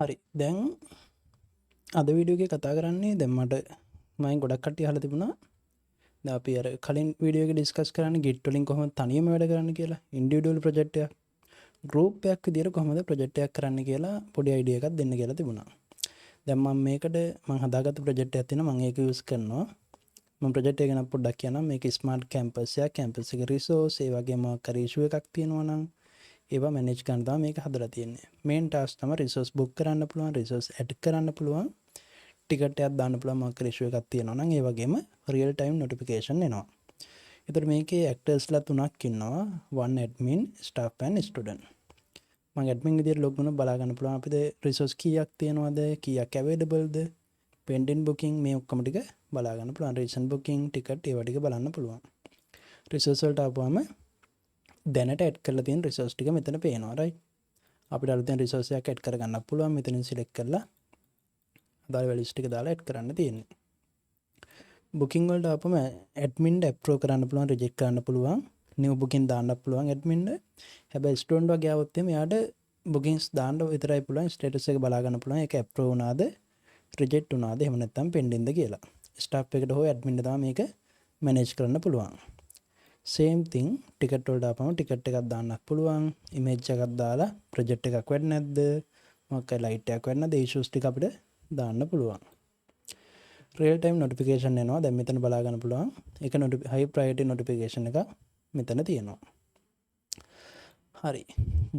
හරි දැන් අද වීඩියෝ එකේ කතා කරන්නේ දැන් මට මම ගොඩක් කට්ටිය අහලා තිබුණා දැන් අපි අර කලින් වීඩියෝ එකේ ඩිස්කස් කරන්නේ Git වලින් කොහොමද තනියම වැඩ කරන්න කියලා ඉන්ඩිවිඩුවල් ප්‍රොජෙක්ට් එකක් ගෲප් එකක් විදියට කොහොමද ප්‍රොජෙක්ට් එකක් කරන්න කියලා පොඩි අයිඩියා එකක් දෙන්න කියලා තිබුණා. දැන් මම මේකට මම හදාගත්ත ප්‍රොජෙක්ට් එකක් තියෙනවා මම ඒක යූස් කරනවා. මම ප්‍රොජෙක්ට් එක ගැන පොඩ්ඩක් කියන්නම්. මේක ස්මාර්ට් කැම්පස් එකක්. කැම්පස් එකේ රිසෝස් ඒ වගේම කරි ඉෂුව එකක් තියෙනවා නම් ඒවා මැනේජ් කරන්න තමයි මේක හදලා තියෙන්නේ. මේන් ටාස්ක් තමයි රිසෝස් බුක් කරන්න පුළුවන්, රිසෝස් ඇඩ් කරන්න පුළුවන්, ටිකට් එකක් දාන්න පුළුවන් මොකක් හරි ඉෂුව එකක් තියෙනවා නම් ඒ වගේම රියල් ටයිම් නොටිෆිකේෂන් එනවා. ඒතර මේකේ ඇක්ටර්ස්ලා තුනක් ඉන්නවා. one admin, staff and student. මම ඇඩ්මින් විදියට ලොග් වුණා බලා ගන්න පුළුවන් අපිට රිසෝස් කීයක් තියෙනවද, කීයක් අවైలබල්ද, පෙන්ඩින් බුකින් මේ ඔක්කොම ටික බලා ගන්න පුළුවන්. රීසන් බුකින්, ටිකට් ඒවා ටික බලන්න පුළුවන්. රිසෝස් වලට ආපුවම දැනට ඇඩ් කරලා තියෙන රිසෝස් ටික මෙතන පේනවා right. අපිට අලුතෙන් රිසෝස් එකක් ඇඩ් කරගන්න පුළුවන්. මෙතනින් සිලෙක්ට් කරලා අදාළ වැලියුස් ටික දාලා ඇඩ් කරන්න තියෙන්නේ. බුකින් වලට ආපුවම ඇඩ්මින්ට අප්‍රූව් කරන්න පුළුවන්, රිජෙක්ට් කරන්න පුළුවන්, නිව් බුකින් දාන්න පුළුවන් ඇඩ්මින්ට. හැබැයි ස්ටුඩන්ට් වගේ આવොත් එයාට බුකින්ස් දාන්න විතරයි පුළුවන්. ස්ටේටස් එක බලා ගන්න පුළුවන්. ඒක අප්‍රූව් වුණාද, රිජෙක්ට් වුණාද, එහෙම නැත්නම් පෙන්ඩින්ද කියලා. ස්ටාෆ් එකට හෝ ඇඩ්මින්ට තමයි මේක මැනේජ් කරන්න පුළුවන්. සේම් තින් ටිකට් වලට ආපම ටිකට් එකක් දාන්නත් පුළුවන්. ඉමේජ් එකක් දාලා ප්‍රොජෙක්ට් එකක් වැඩ නැද්ද, මොකක් හරි ලයිට් එකක් වැඩ නැද්ද, ඒ ඉෂුස් ටික අපිට දාන්න පුළුවන්. රියල් ටයිම් නොටිෆිකේෂන් එනවා. දැන් මෙතන බලා ගන්න පුළුවන්. ඒක හයි ප්‍රයොරිටි නොටිෆිකේෂන් එක මෙතන තියෙනවා. හරි.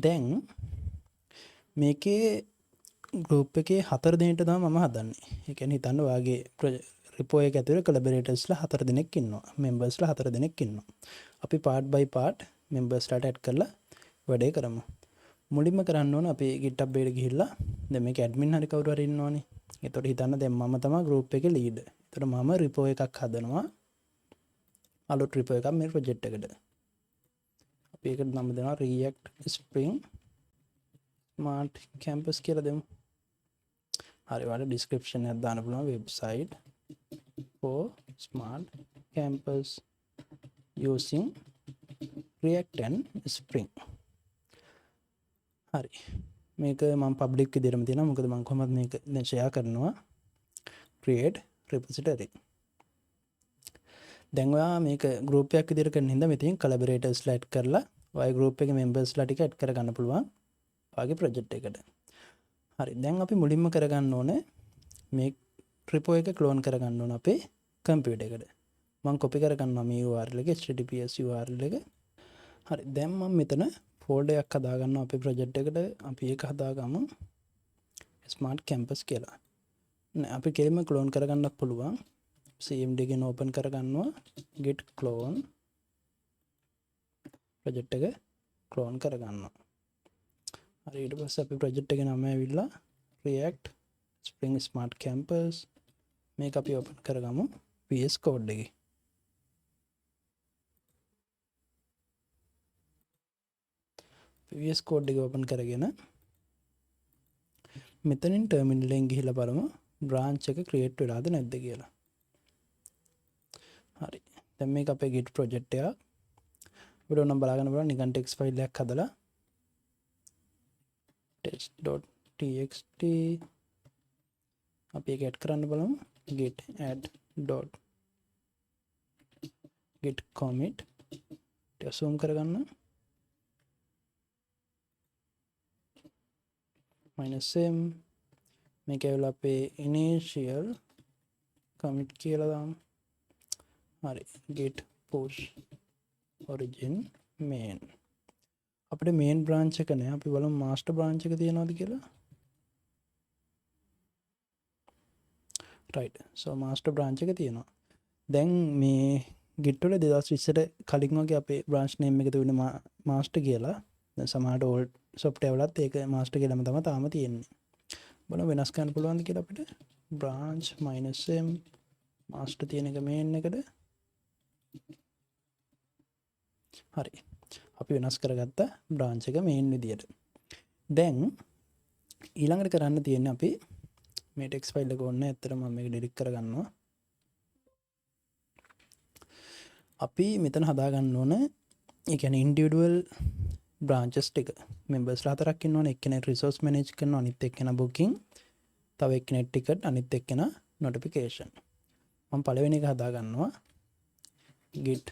දැන් මේකේ ගෲප් එකේ 4 දෙනෙක්ට තමයි මම හදන්නේ. ඒ කියන්නේ හිතන්න වාගේ රිපෝ එක ඇතුලේ කොලැබොරේටර්ස්ලා 4 දෙනෙක් ඉන්නවා. මෙම්බර්ස්ලා 4 දෙනෙක් ඉන්නවා. අපි පාර්ට් බයි පාර්ට් මෙම්බර්ස්ලාට ඇඩ් කරලා වැඩේ කරමු. මුලින්ම කරන්න ඕන අපි GitHub එකට ගිහිල්ලා දැන් මේක ඇඩ්මින් හරි කවුරු හරි ඉන්නවනේ. එතකොට හිතන්න දැන් මම තමයි ගෲප් එකේ ලීඩ්. එතකොට මම රිපෝ එකක් හදනවා. අලුත් රිපෝ එකක් මේ ප්‍රොජෙක්ට් එකට. අපි ඒකට නම දෙනවා React Spring Smart Campus කියලා දෙමු. හරි වල description එකක් දාන්න පුළුවන් website for smart campus using React and Spring. හරි. මේක මම public විදිහටම තියෙනවා. මොකද මම කොහොමද මේක දැන් share කරනවා. create repository. දැන් ඔයා මේක group එකක් විදිහට කරන හින්දා මෙතෙන් collaborators ලා add කරලා ඔය group එකේ members ලා ටික add කරගන්න පුළුවන්. ඔයාගේ project එකට. හරි. දැන් අපි මුලින්ම කරගන්න ඕනේ මේ repo එක clone කරගන්න ඕන අපේ computer එකට. මම copy කරගන්නවා මේ URL එක https URL එක. හරි. දැන් මම මෙතන folder එකක් හදා ගන්නවා අපේ project එකට. අපි ඒක හදාගමු smart campus කියලා. නෑ අපි කෙලින්ම clone කරගන්නත් පුළුවන්. cmd එකෙන් open කරගන්නවා git clone project එක clone කරගන්නවා. හරි ඊට පස්සේ අපි project එකේ නම ඇවිල්ලා React Spring Smart Campus මේක අපි open කරගමු VS Code එකේ. VS Code එක open කරගෙන මෙතනින් terminal එකෙන් ගිහිල්ලා බලමු branch එක create වෙලාද නැද්ද කියලා. හරි. දැන් මේක අපේ Git project එක. අපිට ඕනම් බලාගන්න බලන්න නිකන් text file එකක් හදලා test.txt අපි ඒක add කරන්න බලමු git add dot git commit ටික zoom කරගන්න -m මේක ඇවිල්ලා අපේ initial commit කියලා දාමු. හරි git push origin main අපිට main branch එක නෑ. අපි බලමු master branch එක තියෙනවද කියලා. right. so master branch එක තියෙනවා. දැන් මේ git වල 2020ට කලින් වගේ අපේ branch name එක තිබුණේ master කියලා. දැන් සමහරට old software වලත් ඒක master කියලාම තමයි තාම තියෙන්නේ. බලමු වෙනස් කරන්න පුළුවන්ද කියලා අපිට. branch -m master තියෙන එක main එකට. හරි. අපි වෙනස් කරගත්ත branch එක main විදියට. දැන් ඊළඟට කරන්න තියෙන්නේ අපි මේ text file එක ඕනේ. ඇත්තටම මම මේක delete කරගන්නවා. අපි මෙතන හදා ගන්න ඕන ඒ කියන්නේ individual බ්‍රාන්චස් ටික මෙම්බර්ස්ලා 4ක් ඉන්නවනේ. එක්කෙනෙක් රිසෝස් මැනේජ් කරනවා, අනිත් එක්කෙනා බුකින්, තව එක්කෙනෙක් ටිකට්, අනිත් එක්කෙනා නොටිෆිකේෂන්. මම පළවෙනි එක හදා ගන්නවා git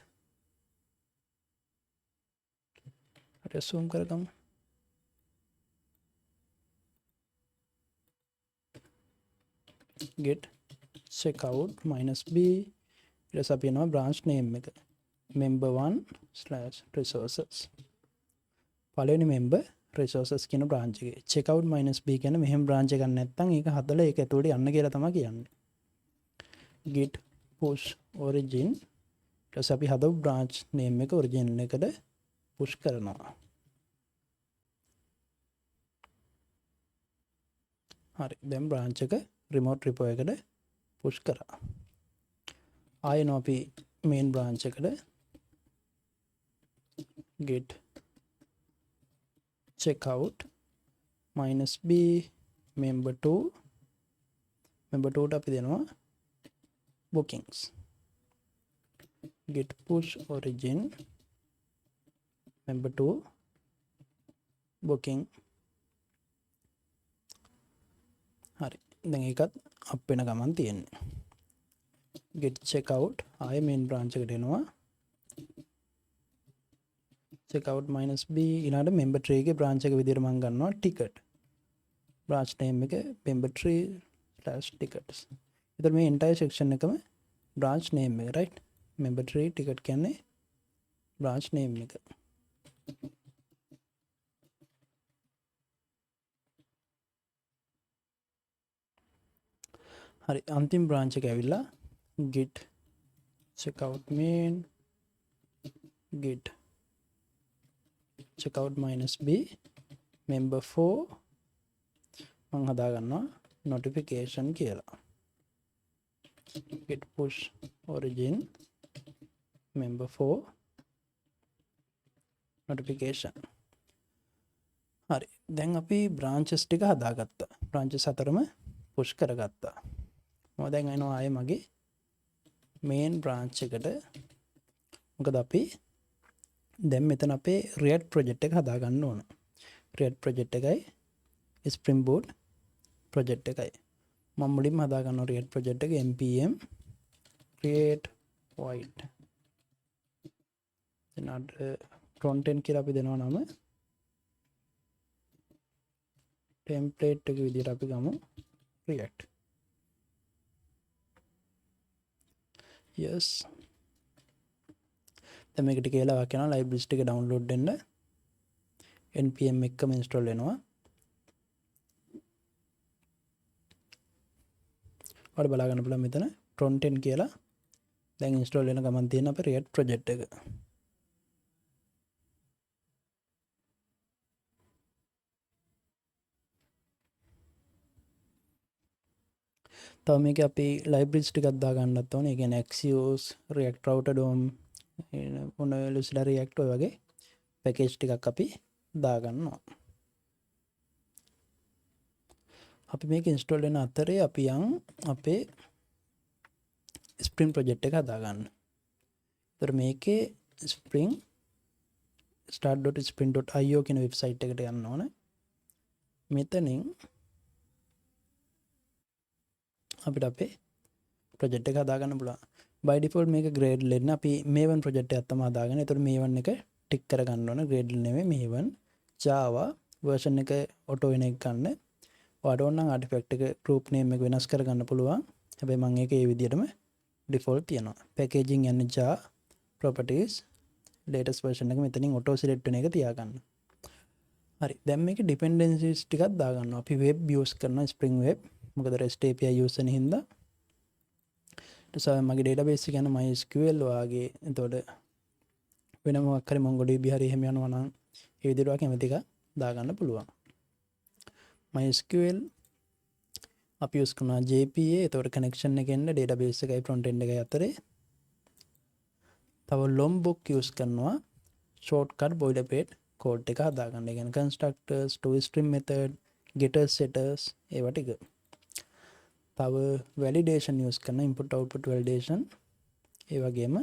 resume කරගමු. git checkout -b ඊට අපි යනවා branch name එක member1/resources. පළවෙනි member resources කියන branch එකේ checkout -b කියන්නේ මෙහෙම branch එකක් නැත්නම් ඒක හදලා ඒක ඇතුළට යන්න කියලා තමයි කියන්නේ. git push origin ඊට අපි හදපු branch name එක origin එකට push කරනවා. හරි, දැන් branch එක remote repo එකට push කරා. ආයෙත් අපි main branch එකට git checkout -b member2 ට අපි දෙනවා bookings. git push origin member2 booking. හරි, දැන් ඒකත් අප් වෙන ගමන් තියෙන්නේ. git checkout ආයෙ main branch එකට එනවා. checkout -b ඊළඟට member3 එකේ branch එක විදිහට මම ගන්නවා ticket. branch name එක member3/tickets. ඉතින් මේ entire section එකම branch name එක right. member3 ticket කියන්නේ branch name එක. හරි, අන්තිම branch එක ඇවිල්ලා git checkout main git checkout -b member4 මම හදා ගන්නවා notification කියලා. git push origin member4 notification. හරි, දැන් අපි branches ටික හදාගත්තා. branches හතරම push කරගත්තා. මම දැන් එනවා ආයේ මගේ main branch එකට. මොකද අපි දැන් මෙතන අපේ React project එක හදා ගන්න ඕන. React project එකයි Spring Boot project එකයි. මම මුලින්ම හදා ගන්නවා React project එක npm create void. එනට content කියලා අපි දෙනවා නම. template එක විදිහට අපි ගමු React. yes. දැන් මේක ටික වෙලාවක් යනවා libraries ටික download වෙන්න. npm එකම install වෙනවා. ඔයාලා බලා ගන්න පුළුවන් මෙතන content කියලා දැන් install වෙන ගමන් තියෙන අපේ React project එක. තව මේක අපි libraries ටිකක් දා ගන්නත් ඕනේ. ඒ කියන්නේ Axios, React Router DOM, Lucida React ඔය වගේ package ටිකක් අපි දා ගන්නවා. අපි මේක install වෙන අතරේ අපි යන් අපේ Spring project එක හදා ගන්න. ඒතර මේකේ Spring start.spring.io කියන වෙබ්සයිට් එකට යන්න ඕනේ. මෙතනින් අපිට අපේ project එක හදා ගන්න පුළුවන්. by default මේක grade ලෙන්න අපි maven project එකක් තමයි හදාගන්නේ. ඒතර maven එක ටික් කර ගන්න ඕන. grade නෙමෙයි maven. java version එක auto වෙන එක ගන්න. ඔයාලට ඕන නම් artifact එක group name එක වෙනස් කර ගන්න පුළුවන්. හැබැයි මම ඒක ඒ විදිහටම default තියනවා. packaging යන්නේ java properties latest version එක මෙතනින් auto select වෙන එක තියාගන්න. හරි, දැන් මේක dependencies ටිකක් දා ගන්නවා. අපි web use කරනවා spring web. මොකද REST API use වෙන හින්දා. ඊට මගේ database එක යන MySQL වාගේ. එතකොට වෙන මොකක් හරි MongoDB හරි එහෙම යනවා නම් ඒ විදිහට වා කැමති එක දා ගන්න පුළුවන්. MySQL අපි use කරනවා JPA. එතකොට connection එක එන්න database එකයි front end එකයි අතරේ. තව Lombok use කරනවා shortcut boilerplate code එක හදා ගන්න. ඒ කියන්නේ constructors, toString method, getters, setters ඒවා ටික. තව validation use කරන input output validation ඒ වගේම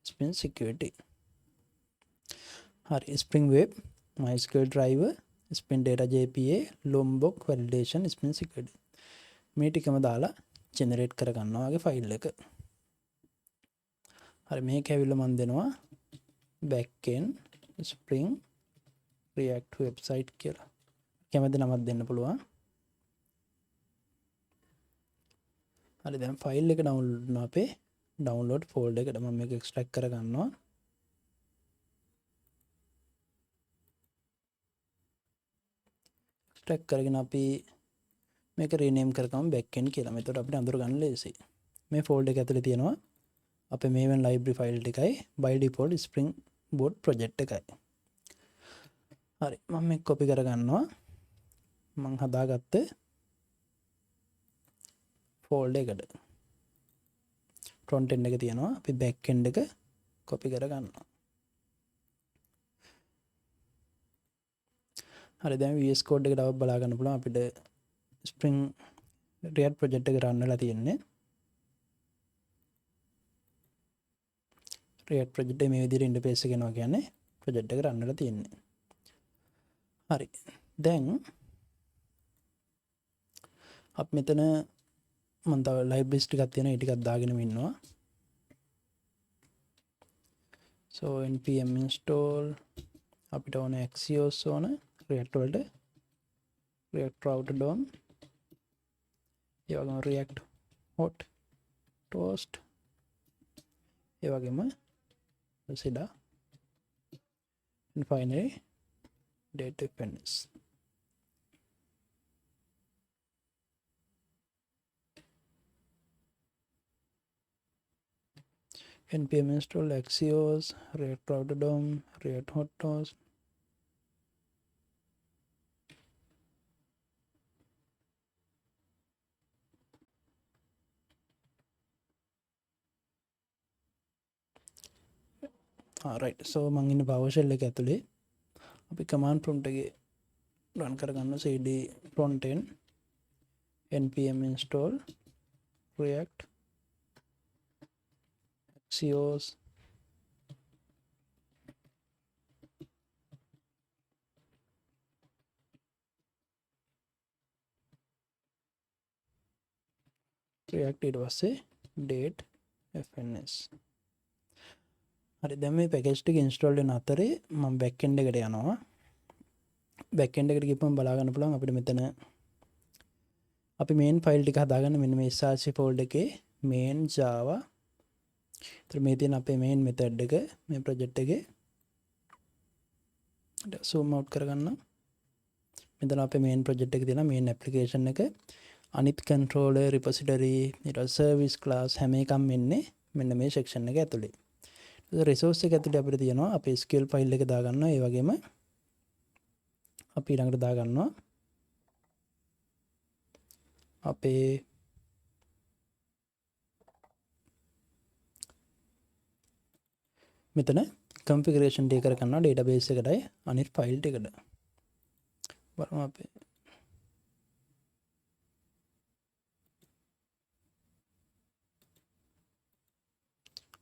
Spring security. හරි, Spring Web MySQL driver spin data jpa lombok validation spin security මේ ටිකම දාලා ජෙනරේට් කරගන්නවා වගේ ෆයිල් එක. හරි මේක ඇවිල්ලා මම දෙනවා backend spring react website කියලා. කැමති නමක් දෙන්න පුළුවන්. හරි දැන් ෆයිල් එක ඩවුන්ලෝඩ් කරනවා අපේ ඩවුන්ලෝඩ් ෆෝල්ඩර් එකට මම මේක එක්ස්ට්‍රැක්ට් කරගන්නවා. එක්ස්ට්‍රැක්ට් කරගෙන අපි මේක රීනේම් කරගමු backend කියලා. එතකොට අපිට අඳුර ගන්න ලේසියි. මේ ෆෝල්ඩර් එක ඇතුලේ තියෙනවා අපේ මේවන් library file ටිකයි by default spring boot project එකයි. හරි මම මේක copy කරගන්නවා. මම හදාගත්ත ෆෝල්ඩර් එකට front end එක තියෙනවා. අපි back end එක copy කරගන්නවා. හරි දැන් VS Code එකට ආව බලා ගන්න පුළුවන් අපිට spring react project එක run වෙලා තියෙන්නේ. react project එක මේ විදිහට interface එක එනවා කියන්නේ project එක run වෙලා තියෙන්නේ. හරි දැන් අපි මෙතන මම තව libraries ටිකක් තියෙනවා ඒ ටිකක් දාගෙනම ඉන්නවා. so npm install අපිට ඕන axios ඕන react වලට react router dom ඒ වගේම react hot toast ඒ වගේම sida and finally data fns. npm install axios react router dom react hot toast right so මම ඉන්නේ PowerShell එක ඇතුලේ අපි command prompt එකේ run කරගන්න cd front end npm install react axios react ඊට පස්සේ date fns. හරි දැන් මේ පැකේජ් ටික ඉන්ස්ටෝල් වෙන අතරේ මම back end එකට යනවා. back end එකට ගිහම බලා ගන්න පුළුවන් අපිට මෙතන අපි main file ටික හදාගන්න මෙන්න මේ src folder එකේ main java. ඒතර මේ තියෙන අපේ main method එක මේ project එකේ zoom out කරගන්න. මෙතන අපේ main project එකේ තියෙන main application එක අනිත් controller repository ඊට පස්සේ service class හැම එකම එන්නේ මෙන්න මේ section එක ඇතුලේ. resource එක ඇතුලේ අපිට තියෙනවා අපේ SQL file එක දාගන්නවා. ඒ වගේම අපි ඊළඟට දාගන්නවා අපේ මෙතන configuration ටික කරගන්නවා database එකටයි අනිත් file ටිකට. බලමු අපේ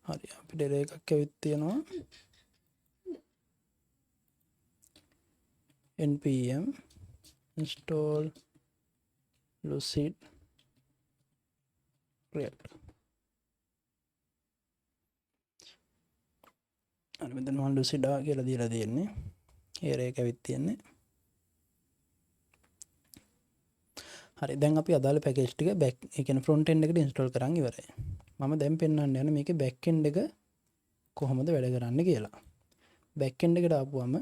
හරි අපිට එකක් ඇවිත් තියෙනවා npm install lucid react. අර මෙතන මම lucid කියලා දීලා තියෙන්නේ. error එක ඇවිත් තියෙන්නේ. හරි දැන් අපි අදාළ පැකේජ් ටික back ඒ කියන්නේ front end එකට install කරන් ඉවරයි. මම දැන් පෙන්වන්න යන මේකේ back end එක කොහොමද වැඩ කරන්නේ කියලා. back end එකට ආපුවම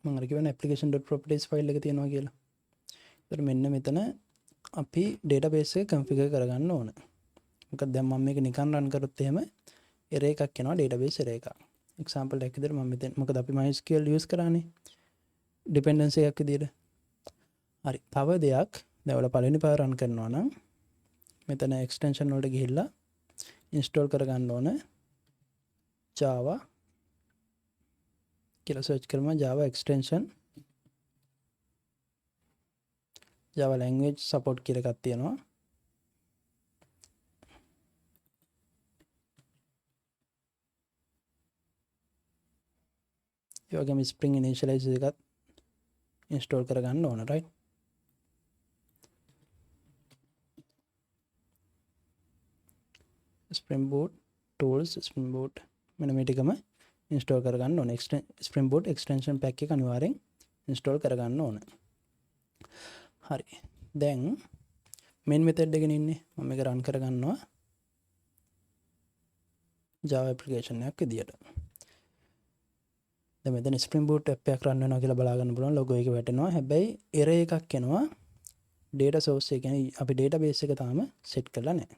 මම අර කියවන application.properties file එක තියෙනවා කියලා. ඒතර මෙන්න මෙතන අපි database එක configure කරගන්න ඕන. මොකද දැන් මම මේක නිකන් run කරොත් එහෙම error එකක් එනවා database error එකක්. example එකක් විදිහට මම මෙතන මොකද අපි MySQL use කරානේ dependency එකක් විදිහට. හරි තව දෙයක් දැන් ඔයාලා පළවෙනි පාර run කරනවා නම් මෙතන extension වලට ගිහිල්ලා install කරගන්න ඕන java කියලා search කරම java extension java language support කියලා එකක් තියෙනවා. ඒ ඒ වගේම Spring Initialize එකත් install කරගන්න ඕන right. Spring Boot tools Spring Boot මෙන්න මේ ටිකම install කරගන්න ඕන. Spring Boot extension pack එක අනිවාර්යෙන් install කරගන්න ඕන. හරි. දැන් main method එකකින් ඉන්නේ. මම මේක run කරගන්නවා Java application එකක් විදියට. දැන් මෙතන Spring Boot app එකක් run වෙනවා කියලා බලා ගන්න පුළුවන්. logo එක වැටෙනවා. හැබැයි error එකක් එනවා. data source එක කියන්නේ අපි database එක තාම set කරලා නැහැ.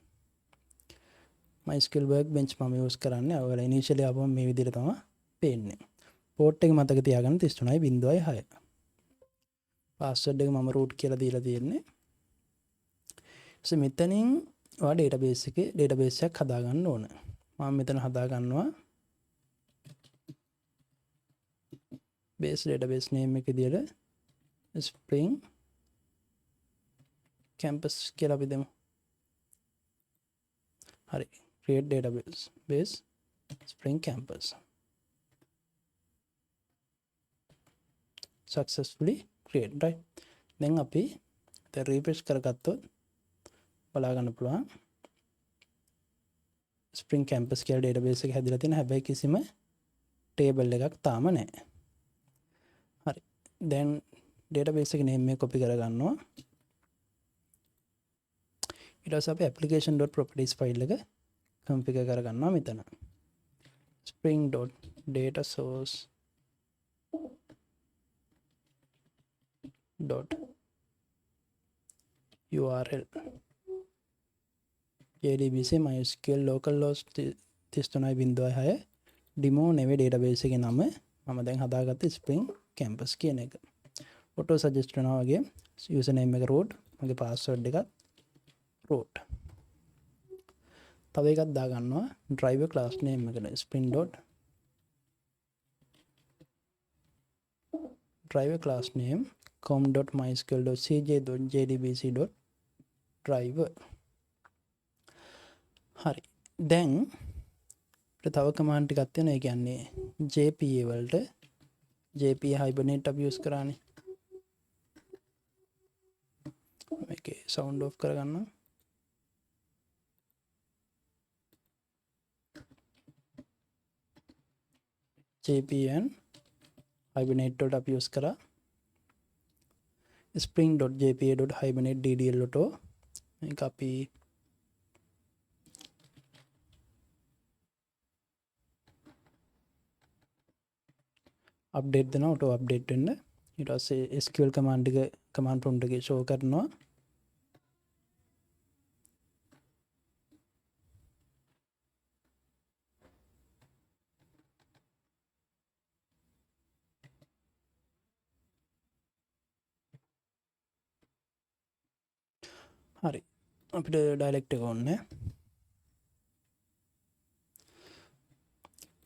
MySQL workbench මම use කරන්නේ. ඔයාලා initially ආවම මේ විදිහට තමයි පේන්නේ. port එක මතක තියාගන්න 33.6. password එක මම root කියලා දීලා තියෙන්නේ. මෙතනින් ඔයා database එකක් හදා ගන්න ඕන. මම මෙතන හදා ගන්නවා base database name එක විදියට Spring Campus කියලා අපි දෙමු. හරි. create database base Spring Campus. successfully create right. දැන් අපි refresh කරගත්තොත් බලා ගන්න පුළුවන් Spring Campus කියලා database එක හැදිලා තියෙන හැබැයි කිසිම table එකක් තාම නැහැ. හරි. දැන් database එකේ name එක copy කරගන්නවා. ඊට පස්සේ අපි application.properties file එක configure කරගන්නවා මෙතන. spring.datasource .url JDBC MySQL localhost 33.6 demo නෙවෙයි database එකේ නම මම දැන් හදාගත්තේ Spring Campus කියන එක. auto suggest වෙනවා වගේ username එක root මගේ password එක root. තව එකක් දාගන්නවා driver class name එකට spring.driver class name com.mysql.cj.jdbc.driver. හරි. දැන් තව කමාන්ඩ් ටිකක් තියෙනවා. ඒ කියන්නේ JPA වලට JPA hibernate අපි use කරානේ. මේකේ sound off කරගන්නවා. JPN hibernate වලට අපි use කරා spring.jpa.hibernate ddl auto මේක අපි අප්ඩේට් දෙනවා auto අප්ඩේට් වෙන්න. ඊට පස්සේ SQL command එක command prompt එකේ show කරනවා. හරි. අපිට ඩයලෙක්ට් එක ඕනේ.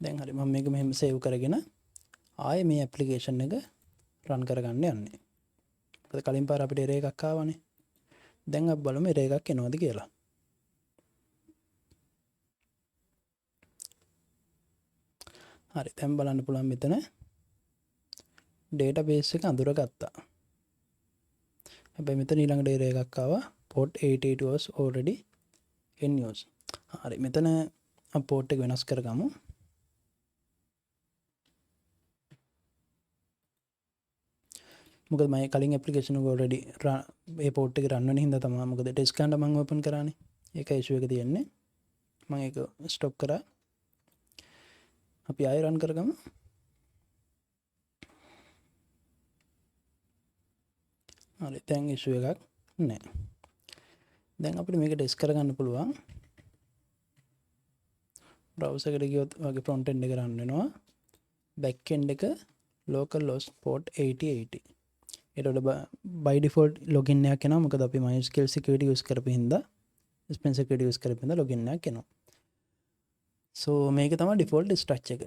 දැන් හරි මම මේක මෙහෙම සේව් කරගෙන ආයේ මේ ඇප්ලිකේෂන් එක රන් කරගන්න යන්නේ. මොකද කලින් පාර අපිට error එකක් ආවනේ. දැන් අපි බලමු error එකක් එනවද කියලා. හරි දැන් බලන්න පුළුවන් මෙතන database එක අඳුරගත්තා. හැබැයි මෙතන ඊළඟට error එකක් ආවා. port 88 was already in use. හරි මෙතන port එක වෙනස් කරගමු. මොකද මම කලින් ඇප්ලිකේෂන් එක already ඒ port එකේ run වෙන හින්දා තමයි මොකද test ගන්න මම open කරානේ. ඒක issue එක තියෙන්නේ. මම ඒක stop කරා. අපි ආයෙ run කරගමු. හරි දැන් issue එකක් නැහැ. දැන් අපිට මේක test කරගන්න පුළුවන්. browser එකට ගියොත් වගේ front end එක run වෙනවා. back end එක localhost port 8080. ඒකට by default login එකක් එනවා. මොකද අපි MySQL security use කරපු හින්දා Spring security use කරපු හින්දා login එකක් එනවා. so මේක තමයි default structure එක.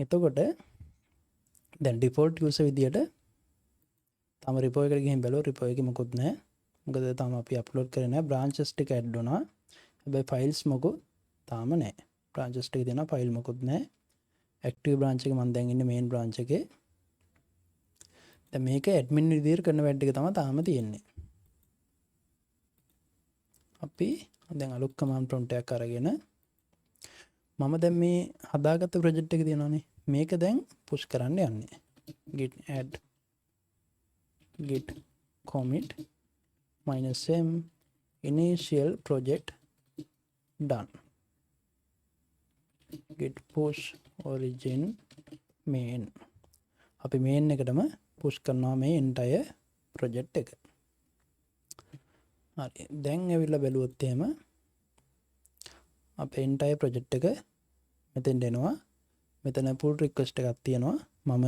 එතකොට දැන් default user විදියට තම repo එකට ගිහින් බැලුවා repo එකේ මොකුත් නැහැ. මොකද තාම අපි අප්ලෝඩ් කරේ නැහැ. branches ටික add වුණා. හැබැයි files මොකුත් තාම නැහැ. branches ටික දෙනවා file මොකුත් නැහැ. active branch එක මම දැන් ඉන්නේ main branch එකේ. දැන් මේක ඇඩ්මින් විදියට කරන වැඩ එක තමයි තාම තියෙන්නේ. අපි දැන් අලුත් කමාන්ඩ් ප්‍රොම්ප්ට් එකක් අරගෙන මම දැන් මේ හදාගත්ත ප්‍රොජෙක්ට් එක තියෙනවානේ. මේක දැන් පුෂ් කරන්න යන්නේ. git add git commit -m initial project done. git push origin main. අපි main එකටම push කරනවා මේ entire project එක. හරි. දැන් ඇවිල්ලා බැලුවොත් එහෙම අපේ entire project එක මෙතෙන්ට එනවා. මෙතන pull request එකක් තියෙනවා. මම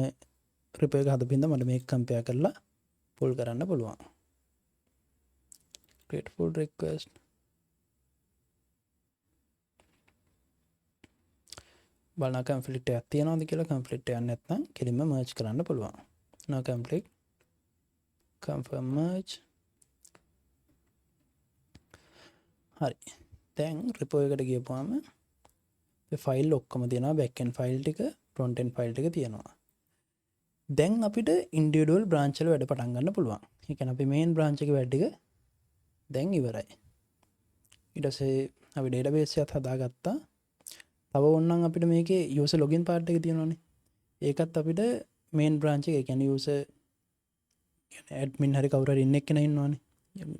repo එක හදපින්ද මට මේක compare කරලා pull කරන්න පුළුවන්. create pull request. බලන්න conflict එකක් තියෙනවද කියලා. conflict එකක් නැත්නම් කෙලින්ම merge කරන්න පුළුවන්. no conflict confirm merge. හරි. දැන් repo එකට ගියපුවාම මේ ෆයිල් ඔක්කොම තියෙනවා. back end ෆයිල් ටික, front end ෆයිල් ටික තියෙනවා. දැන් අපිට individual branch වල වැඩ පටන් ගන්න පුළුවන්. ඒ කියන්නේ අපි main branch එකේ වැඩ ටික දැන් ඉවරයි. ඊට පස්සේ අපි database එකත් හදාගත්තා. තව ඕනනම් අපිට මේකේ user login part එක තියෙනවානේ. ඒකත් අපිට main branch එකේ කියන්නේ user admin හරි කවුරු හරි ඉන්න එක්කෙනා ඉන්නවානේ.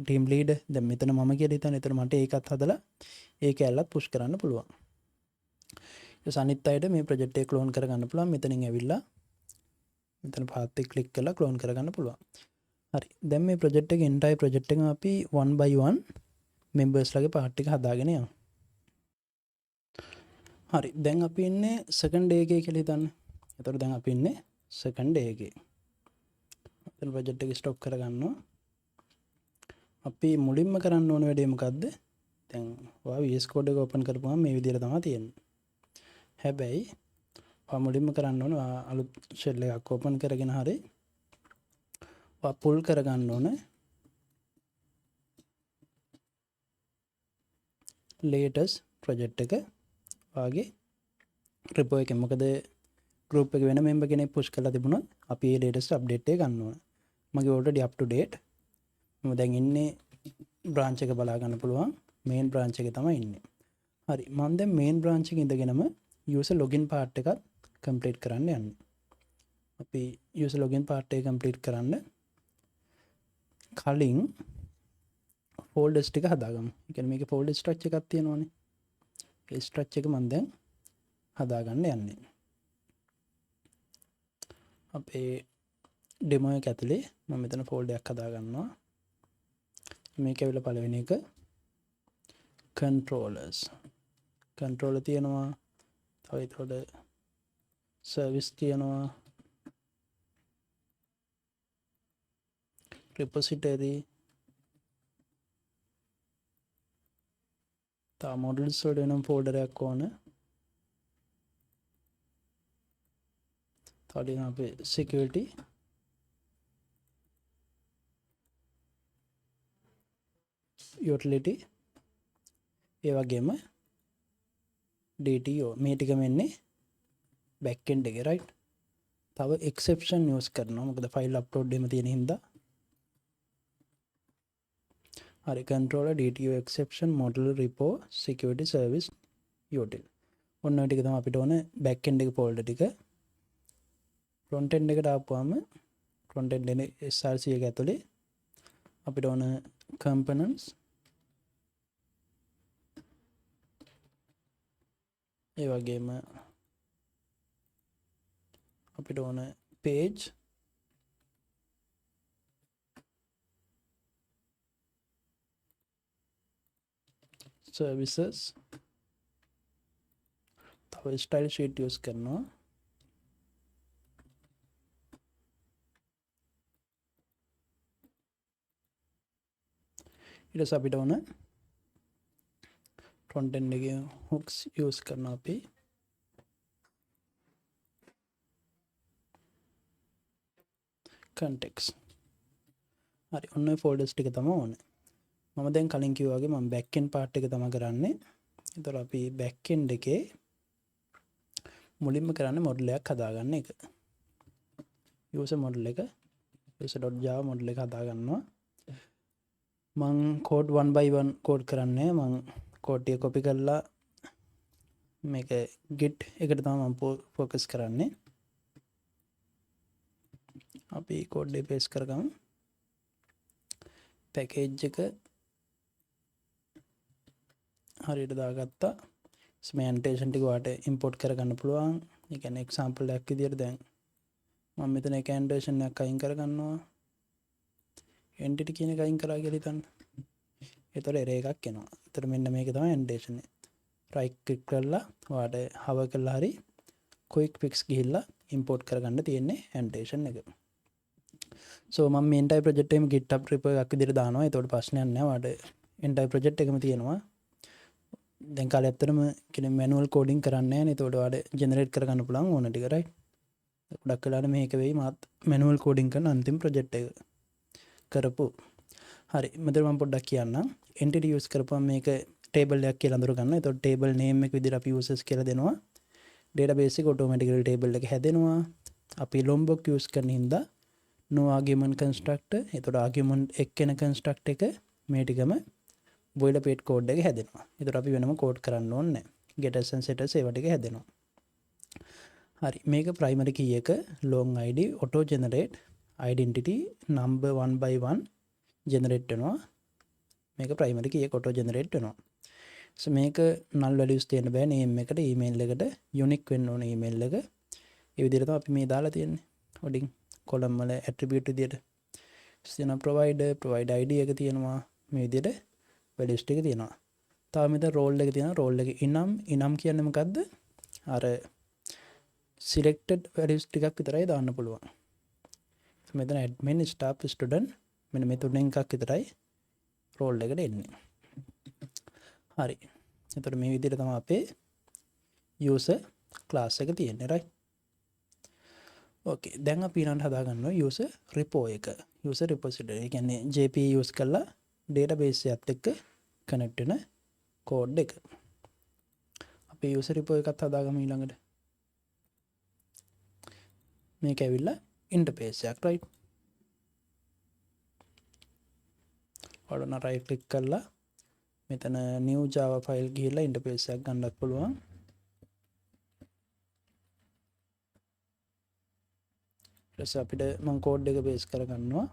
team leader. දැන් මෙතන මම කියලා හිතන්න. එතන මට ඒකත් හදලා ඒක ඇල්ලත් push කරන්න පුළුවන්. ඊට අනිත් අයට මේ project එක clone කරගන්න පුළුවන්. මෙතනින් ඇවිල්ලා මෙතන path එක click කරලා clone කරගන්න පුළුවන්. හරි. දැන් මේ project එක entire project එකම අපි one by one members ලගේ part ටික හදාගෙන යමු. හරි. දැන් අපි ඉන්නේ second day එකේ කියලා හිතන්න. එතකොට දැන් අපි ඉන්නේ second day එකේ. දැන් project එක stop කරගන්නවා. අපි මුලින්ම කරන්න ඕන වැඩේ මොකද්ද? දැන් ඔයා VS Code එක open කරපුවම මේ විදිහට තමයි තියෙන්නේ. හැබැයි ඔයා මුලින්ම කරන්න ඕන අලුත් shell එකක් open කරගෙන හරි ඔයා pull කරගන්න ඕන latest project එක වාගේ repo එකේ. මොකද group එක වෙන member කෙනෙක් push කරලා තිබුණොත් අපි මේ latest update එක ගන්න ඕන. මගේ already up to date. මම දැන් ඉන්නේ branch එක බලා ගන්න පුළුවන්. main branch එකේ තමයි ඉන්නේ. හරි. මම දැන් main branch එකේ ඉඳගෙනම user login part එකත් complete කරන්න යන්නේ. අපි user login part එක complete කරන්න කලින් folders ටික හදාගමු. ඒ කියන්නේ මේකේ folder structure එකක් තියෙනවානේ. ඒ structure එක මම දැන් හදාගන්න යන්නේ. අපේ demo එක ඇතුලේ මම මෙතන folder එකක් හදාගන්නවා. මේක ඇවිල්ලා පළවෙනි එක controllers. controller තියෙනවා. තව ඒතකොට service තියෙනවා. repository. තව models වලට වෙනම folder එකක් ඕන. තව අපේ security. utility. ඒ වගේම DTO. මේ ටික මෙන්නේ back end එකේ right. තව exception use කරනවා. මොකද file upload එහෙම තියෙන හින්දා. හරි. controller DTO exception model repo security service util. ඔන්න ඔය ටික තමයි අපිට ඕන back end එක folder ටික. front end එකට ආපුවාම front end එකේ src එක ඇතුලේ අපිට ඕන components ඒ වගේම අපිට ඕන page services තව style sheet use කරනවා. ඊට පස්සේ අපිට ඕන front end එකේ hooks use කරනවා අපි. context. හරි. ඔන්න ඔය folders ටික තමයි ඕනේ. මම දැන් කලින් කිව්වා වගේ මම back end part එක තමයි කරන්නේ. ඒතර අපි back end එකේ මුලින්ම කරන්නේ model එකක් හදාගන්න එක. user model එක user.java මොඩල් එක හදා ගන්නවා. මං කෝඩ් 1 by 1 කෝඩ් කරන්නේ. මං කෝඩ් එක කොපි කරලා මේක git එකට තමයි මම ફોකස් කරන්නේ. අපි කෝඩ් එක පේස්ට් කරගමු. පැකේජ් එක හරියට දාගත්තා. මේ ඇන්ටේෂන් ටික වාට ඉම්පෝර්ට් කරගන්න පුළුවන්. ඒ කියන්නේ එක්සැම්පල් එකක් විදියට දැන් මම මෙතන එක ඇන්ටේෂන් එකක් අයින් කරගන්නවා. entity කියන එක අයින් කරා කියලා හිතන්න. ඒතර error එකක් එනවා. ඒතර මෙන්න මේක තමයි ඇන්ටේෂන් එක. right click කරලා වාට hover කරලා හරි quick fix ගිහිල්ලා import කරගන්න තියෙන්නේ annotation එක. so මම මේ entire project එකේම github repo එකක් විදිහට දානවා. ඒතකොට ප්‍රශ්නයක් නැහැ. වාට entire project එකම තියෙනවා. දැන් කාලේ ඇත්තටම කියන්නේ manual coding කරන්නේ නැහැ නේ. ඒතකොට වාට generate කරගන්න පුළුවන් ඕන ටික right. ගොඩක් වෙලාවට මේක වෙයි මාත් manual coding කරන අන්තිම project එක කරපු. හරි මෙතන මම පොඩ්ඩක් කියන්නම්. entity use කරපුවම මේක table එකක් කියලා අඳුර ගන්න. ඒතකොට table name එක විදිහට අපි users කියලා දෙනවා. database එක automatically table එක හැදෙනවා. අපි lombok use කරන හින්දා no argument constructor. ඒතකොට argument එක්කෙන construct එක මේ ටිකම boilerplate code එක හැදෙනවා. ඒතකොට අපි වෙනම code කරන්න ඕනේ නැහැ. getters and setters ඒවා ටික හැදෙනවා. හරි මේක primary key එක long id auto generate identity number 1 by 1 generate වෙනවා. මේක primary key එක auto generate වෙනවා. so මේක null values තියෙන්න බෑ name එකට email එකට unique වෙන්න ඕන email එක. ඒ විදිහට තමයි අපි මේ දාලා තියෙන්නේ. ඔඩින් column වල attribute විදිහට තියෙන provide id එක තියෙනවා. මේ විදිහට values ටික තියෙනවා. තව මෙතන role එක තියෙනවා. role එක enum කියන්නේ මොකද්ද? අර selected values ටිකක් විතරයි දාන්න පුළුවන්. මෙතන admin staff student මෙන්න මේ තුනෙන් එකක් විතරයි role එකට එන්නේ. හරි. එතකොට මේ විදිහට තමයි අපේ user class එක තියෙන්නේ right. okay දැන් අපි ඊළඟට හදා ගන්නවා user repo එක. user repository. ඒ කියන්නේ JPA use කරලා database එකත් එක්ක connect වෙන code එක. අපි user repo එකත් හදාගමු ඊළඟට. මේක ඇවිල්ලා interface එකක් right. ඔයාලා right click කරලා මෙතන new java file ගිහිල්ලා interface එකක් ගන්නත් පුළුවන්. ඊට අපිට මම code එක paste කරගන්නවා.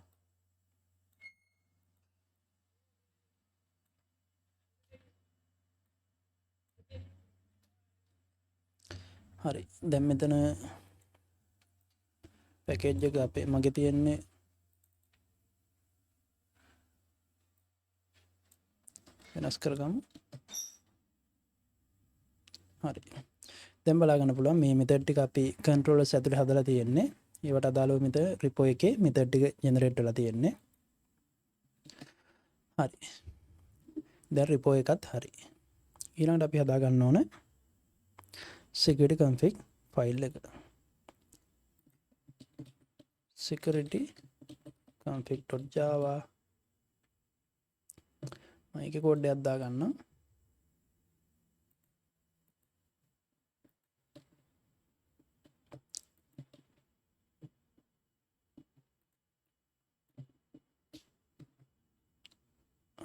හරි දැන් මෙතන package එක අපේ මගේ තියෙන්නේ වෙනස් කරගමු. හරි දැන් බලා ගන්න පුළුවන් මේ method ටික අපි controllers ඇතුලේ හදලා තියෙන්නේ. ඒවට අදාළව මෙතන repo එකේ method ටික generate වෙලා තියෙන්නේ. හරි දැන් repo එකත් හරි. ඊළඟට අපි හදා ගන්න ඕන security config file එක. security config.java මම ඒකේ කෝඩ් එකක් දා ගන්නම්.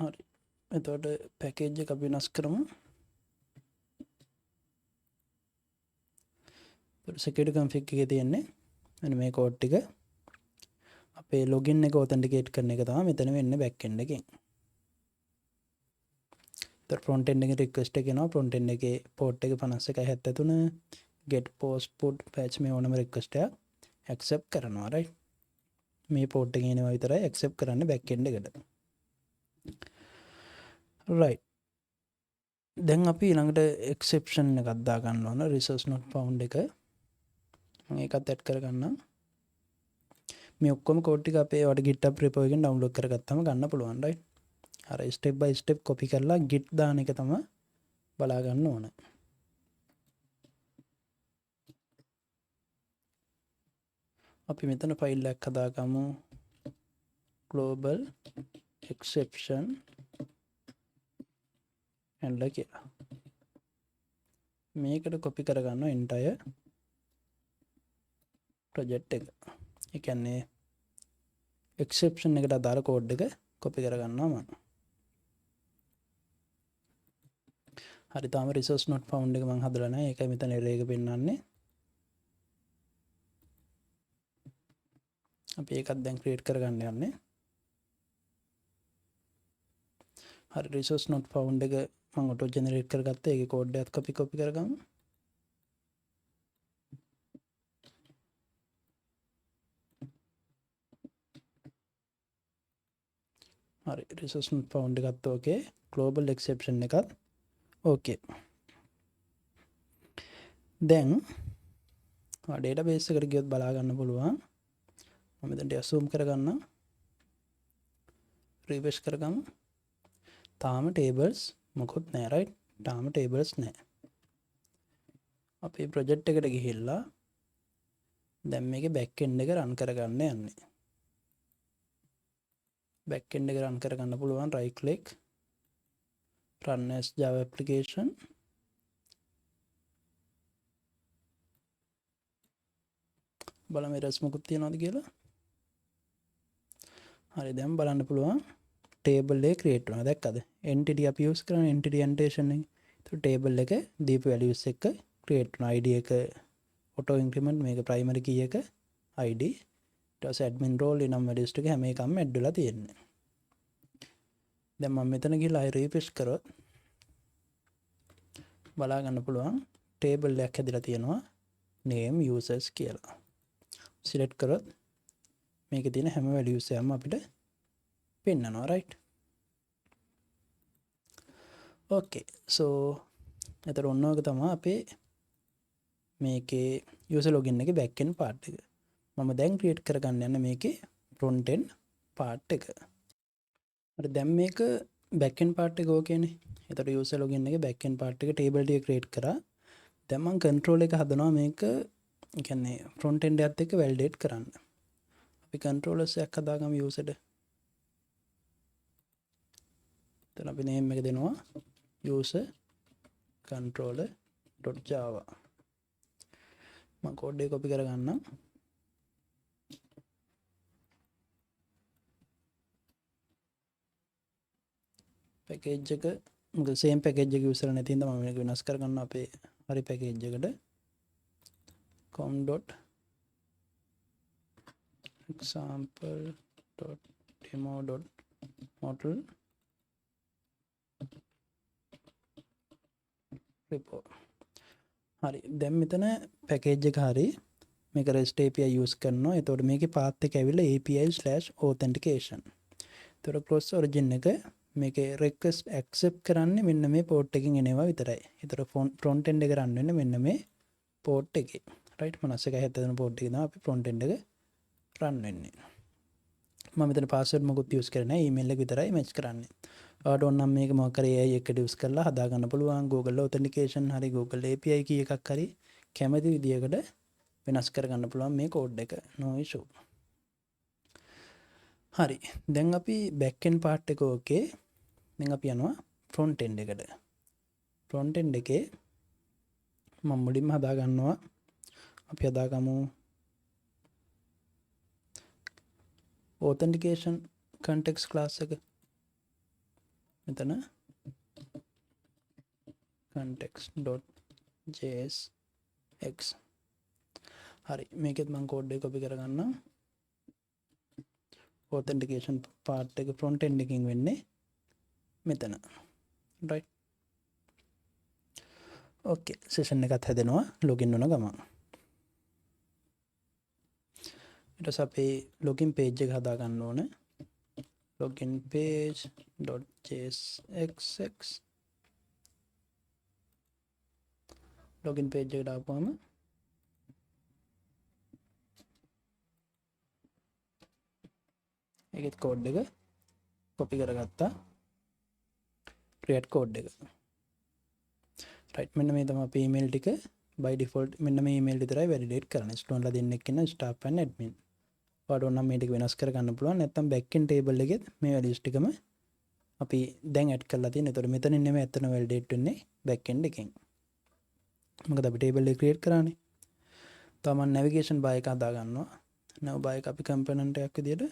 හරි එතකොට පැකේජ් එක අපි වෙනස් කරමු. security config එකේ තියෙන්නේ මෙන්න මේ කෝඩ් ටික. අපේ login එක authenticate කරන එක තමයි මෙතන වෙන්නේ back end එකෙන්. ඒතර front end එකේ request එක එනවා. front end එකේ port එක 5173 get post put patch මේ ඕනම request එකක් accept කරනවා right. මේ port එකේ එනවා විතරයි accept කරන්නේ back end එකට. right දැන් අපි ඊළඟට exception එකක් දා ගන්න ඕන resource not found එක. මම ඒකත් add කරගන්නම්. මේ ඔක්කොම code ටික අපේ වට GitHub repo එකෙන් download කරගත්තම ගන්න පුළුවන් right. අර step by step copy කරලා git දාන එක තමයි බලා ගන්න ඕන. අපි මෙතන ෆයිල් එකක් හදාගමු global exception handler කියලා. මේකට copy කරගන්නවා entire project එක. ඒ කියන්නේ එක්සෙප්ෂන් එකට අදාළ කෝඩ් එක කොපි කරගන්නවා මම. හරි තාම resource not found එක මම හදලා නැහැ. ඒකයි මෙතන error එක පෙන්නන්නේ. අපි ඒකත් දැන් create කරගන්න යන්නේ. හරි resource not found එක මම auto generate කරගත්තා. ඒකේ code එකත් copy කරගමු. හරි resource not found එකත් okay. global exception එකත් okay. දැන් database එකට ගියොත් බලා ගන්න පුළුවන්. මම මෙතනට zoom කරගන්න. refresh කරගමු. තාම tables මොකොත් නැහැ right. තාම tables නැහැ. අපි project එකට ගිහිල්ලා දැන් මේකේ back end එක run කරගන්න යන්නේ. back end එක run කරගන්න පුළුවන් right click run as java application. බලමු errors මොකුත් තියනවද කියලා. හරි දැන් බලන්න පුළුවන් table එක create වෙනවා. දැක්කද? entity අපි use කරන entity annotation එක. ඒතකොට table එක දීපු values එක create වෙනවා. id එක auto increment මේක primary key එක id ඊට පස්සේ admin role enum values ටික හැම එකක්ම add වෙලා තියෙන්නේ. දැන් මම මෙතන ගිහලා refresh කරොත් බලා ගන්න පුළුවන් table එකක් හැදිලා තියෙනවා name users කියලා. select කරොත් මේකේ තියෙන හැම values එකම අපිට පෙන්නනවා right. okay so එතකොට ඔන්න ඔක තමයි අපේ මේකේ user login එකේ back end part එක. මම දැන් create කරගන්න යන්නේ මේකේ front end part එක. හරි දැන් මේක back end part එක okay නේ. එතකොට user login එකේ back end part එක table ටික create කරා. දැන් මම control එක හදනවා මේක කියන්නේ front end එකත් එක්ක validate කරන්න. අපි controllers එකක් හදාගමු user ට. එතන අපි name එක දෙනවා user controller.java. මම code එක copy කරගන්නම්. package එක මොකද same package එක user නැති හින්දා මම මේක වෙනස් කරගන්න අපේ හරි package එකට com.example.demo.model report. හරි දැන් මෙතන package එක හරි මේක REST API use කරනවා. එතකොට මේකේ path එක ඇවිල්ලා API/authentication. එතකොට cross origin එක මේකේ request accept කරන්නේ මෙන්න මේ port එකකින් එනවා විතරයි. ඒතර front end එක run වෙන්නේ මෙන්න මේ port එකේ. right 5170 port එකේ තමයි අපි front end එක run වෙන්නේ. මම මෙතන password මොකුත් use කරන්නේ නැහැ. email එක විතරයි match කරන්නේ. ඔයාලට ඕන නම් මේක මොකක් හරි AI එකට use කරලා හදා ගන්න පුළුවන්. Google authentication හරි Google API key එකක් හරි කැමති විදියකට වෙනස් කර ගන්න පුළුවන් මේ code එක. no issue. හරි දැන් අපි back end part එක okay. දැන් අපි යනවා front end එකට. front end එකේ මම මුලින්ම හදා ගන්නවා අපි හදාගමු authentication context class එක. මෙතන context.jsx. හරි මේකෙත් මම code එක copy කරගන්නම්. authentication part එක front end එකකින් වෙන්නේ මෙතන right. okay session එකත් හැදෙනවා login වෙන ගමන්. ඊට පස්සේ අපි login page එක හදා ගන්න ඕනේ. login page.jsx login page එකට ආපුවම ඒකෙත් code එක copy කරගත්තා. create code එක right මෙන්න මේ තමයි අපේ email ටික by default මෙන්න මේ email විතරයි validate කරන්නේ. student ලා දෙන්නෙක් ඉන්න staff and admin. ඔයාලට ඕන නම් මේ ටික වෙනස් කරගන්න පුළුවන්. නැත්නම් back end table එකෙත් මේ values ටිකම අපි දැන් add කරලා තියෙනවා. ඒතකොට මෙතනින් නෙමෙයි ඇත්තටම validate වෙන්නේ back end එකෙන්. මොකද අපි table එක create කරානේ. තව මම navigation bar එක හදා ගන්නවා. nav bar එක අපි component එකක් විදියට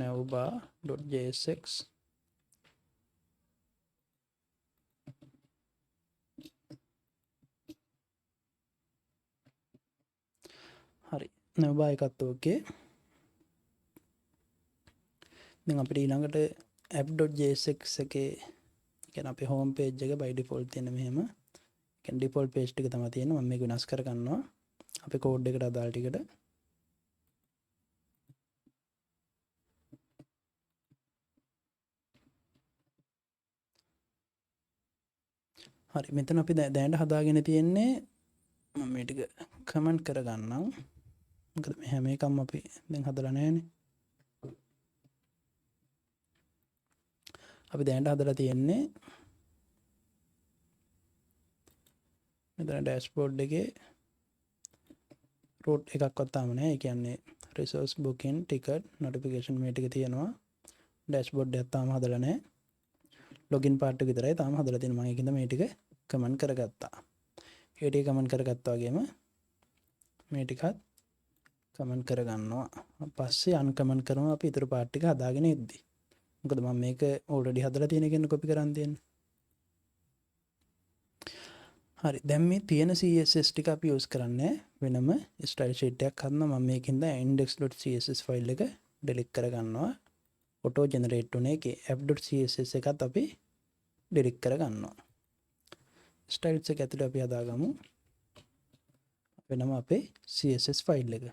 navbar.jsx හරි navbar එකත් ඕකේ. දැන් අපිට ඊළඟට app.jsx එකේ කියන්නේ අපේ home page එක by default තියෙන මෙහෙම. කියන්නේ default page ටික තමයි තියෙන්නේ. මම මේක වෙනස් කර ගන්නවා. අපේ code එකට අදාළ ටිකට. හරි මෙතන අපි දැනට හදාගෙන තියෙන්නේ මම මේ ටික කමෙන්ට් කරගන්නම්. මොකද මේ හැම එකක්ම අපි දැන් හදලා නැහැනේ. අපි දැනට හදලා තියෙන්නේ මෙතන ඩෑෂ්බෝඩ් එකේ රූට් එකක්වත් තාම නැහැ. ඒ කියන්නේ resource booking ticket notification මේ ටික තියෙනවා. ඩෑෂ්බෝඩ් එකක් තාම හදලා නැහැ. login part එක විතරයි තාම හදලා තියෙන්නේ. මම ඒකින්ද මේ ටික කමෙන්ට් කරගත්තා. ඒ ටික කමෙන්ට් කරගත්තා වගේම මේ ටිකත් කමෙන්ට් කරගන්නවා. පස්සේ අන්කමෙන්ට් කරනවා අපි ඊතර part ටික හදාගෙන ඉද්දි. මොකද මම මේක already හදලා තියෙන එකෙන් copy කරන් තියෙන්නේ. හරි දැන් මේ තියෙන CSS ටික අපි use කරන්නේ වෙනම style sheet එකක් හදනවා. මම මේකෙන්ද index.css file එක delete කරගන්නවා. auto generate උනේ ඒකේ app.css එකත් අපි delete කරගන්නවා. styles එක ඇතුලේ අපි හදාගමු වෙනම අපේ CSS file එක.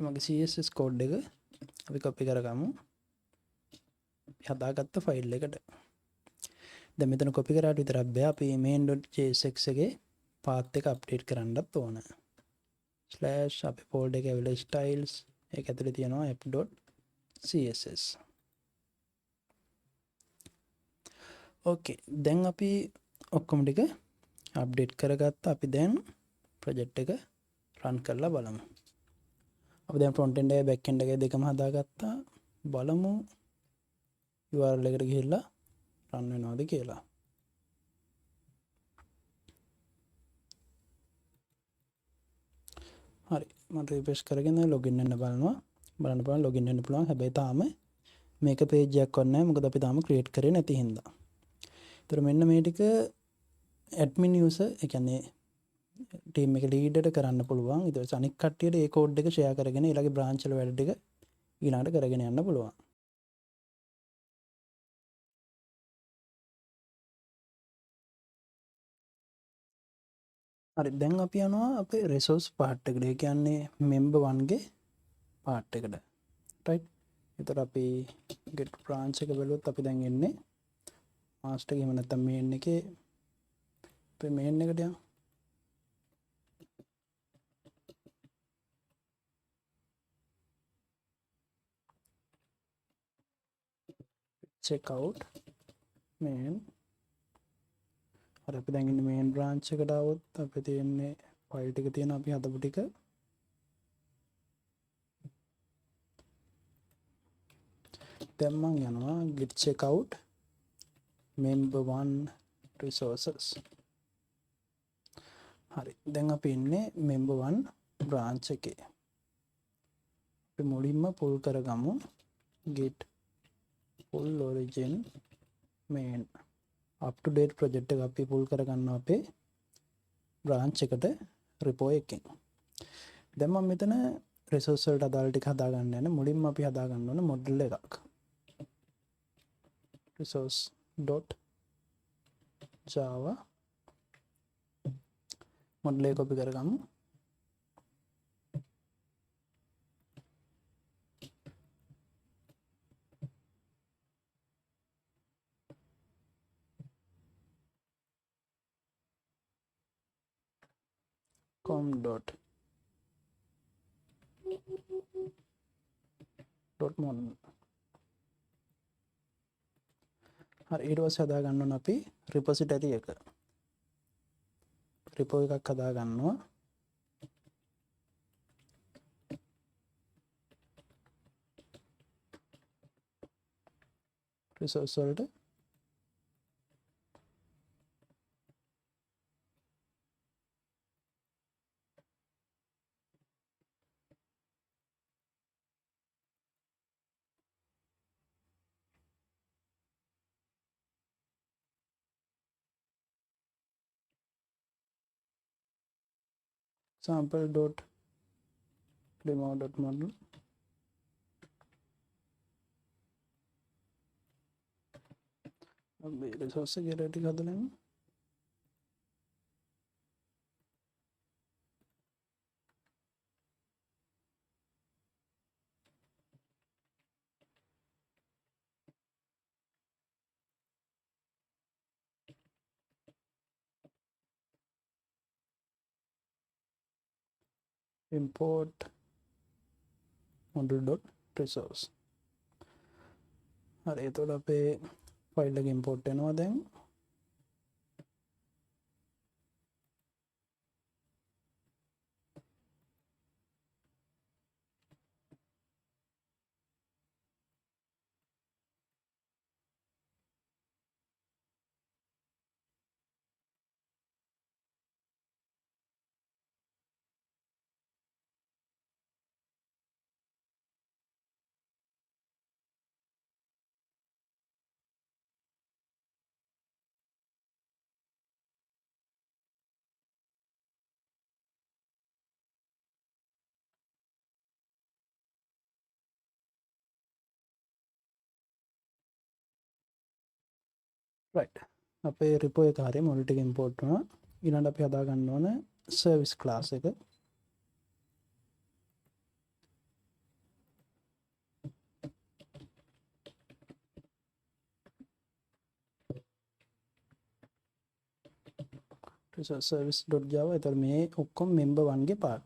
මගේ CSS code එක අපි copy කරගමු හදාගත්ත ෆයිල් එකට. දැන් මෙතන copy කරාට විතරක් බෑ. අපි main.jsx එකේ path එක update කරන්නත් ඕන. slash අපේ folder එකේ ඇවිල්ලා styles ඒක ඇතුලේ තියෙනවා app.css. okay දැන් අපි ඔක්කොම ටික අප්ඩේට් කරගත්තා. අපි දැන් ප්‍රොජෙක්ට් එක run කරලා බලමු. අපි දැන් front end එකයි back end එකයි දෙකම හදාගත්තා. බලමු URL එකට ගිහිල්ලා run වෙනවද කියලා. හරි මම refresh කරගෙන login වෙන්න බලනවා. බලන්න පුළුවන් login වෙන්න පුළුවන්. හැබැයි තාම මේක page එකක් වන්නේ නැහැ. මොකද අපි තාම create කරේ නැති හින්දා. ඒතර මෙන්න මේ ටික admin user ඒ කියන්නේ team එක leader කරන්න පුළුවන්. ඊට පස්සේ අනික් කට්ටියට ඒ code එක share කරගෙන ඊළඟ branch වල වැඩ ටික ඊළඟට කරගෙන යන්න පුළුවන්. හරි දැන් අපි යනවා අපේ resource part එකට. ඒ කියන්නේ member 1 ගේ part එකට. right. ඒතර අපි get branch එක බලුවොත් අපි දැන් එන්නේ master එකේ නැත්නම් main එකේ අපේ main එකට යමු. check out main. හරි අපි දැන් ඉන්නේ main branch එකට આવොත් අපි තියෙන්නේ file ටික තියෙන අපි හදපු ටික. දැන් මම යනවා git check out member 1 resources. හරි දැන් අපි ඉන්නේ member 1 branch එකේ. අපි මුලින්ම pull කරගමු git pull origin main up to date project එක අපි pull කරගන්නවා අපේ branch එකට repo එකකින්. දැන් මම මෙතන resource වලට අදාළ ටික හදා ගන්න යන මුලින්ම අපි හදා ගන්න ඕන model එකක්. resource.java model එක copy කරගමු. com dot model. හරි ඊට පස්සේ හදා ගන්න ඕන අපි repository එක. repo එකක් හදා ගන්නවා. resource වලට sample dot demo dot model අපි resource එක ටික හදලා import model dot resource හරි එතකොට අපේ ෆයිල් එක import වෙනවා දැන් right අපේ repo එක හරිය model ටික import වුණා ඊළඟට අපි හදා ගන්න ඕන service class එක resource service.java එතකොට මේ ඔක්කොම member 1 ගේ part